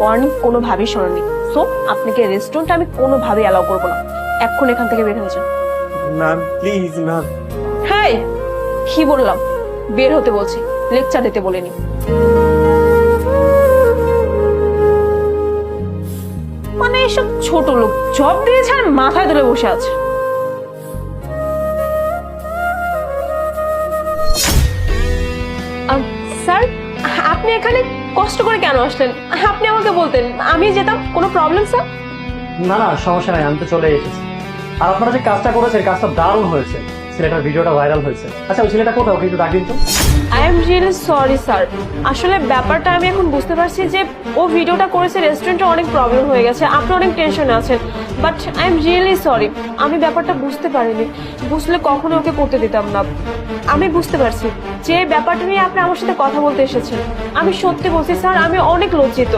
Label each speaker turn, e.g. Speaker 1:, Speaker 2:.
Speaker 1: Warning কোনোভাবেই শোনেনি। So আপনাকে রেস্টুরেন্টে আমি কোনোভাবেই অ্যালাউ করবো না। এখন এখান থেকে বের হয়ে যান।
Speaker 2: না প্লিজ না।
Speaker 1: হ্যাঁ, কি বললাম? বের হতে বলছি, লেকচার দিতে বলিনি। মানে এসব ছোট লোক জব দিয়েছে আর মাথায় তুলে বসে আছে। স্যার, আপনি এখানে কষ্ট করে কেন আসলেন? আপনি আমাকে বলতেন, আমি যেতাম। কোনো প্রবলেম স্যার?
Speaker 3: না না, সমস্যা নাই, আমি তো চলে এসেছি। আর আপনারা যে কাজটা করেছেন, কাজটা দারুণ হয়েছে। ছেলেটার ভিডিওটা ভাইরাল হয়েছে। আচ্ছা, ওই ছেলেটা কোথাও কিন্তু ডাকিন তো।
Speaker 1: I am really sorry sir. আসলে ব্যাপারটা আমি এখন বুঝতে পারছি যে ও ভিডিওটা করেছে, রেস্টুরেন্টে অনেক প্রবলেম হয়ে গেছে, আপনি অনেক টেনশনে আছেন। But I am really sorry, আমি ব্যাপারটা বুঝতে পারিনি। বুঝলে কখনো ওকে করতে দিতাম না। আমি বুঝতে পারছি যে ব্যাপারটা নিয়ে আপনি আমার সাথে কথা বলতে এসেছেন। আমি সত্যি বলছি স্যার, আমি অনেক লজ্জিত।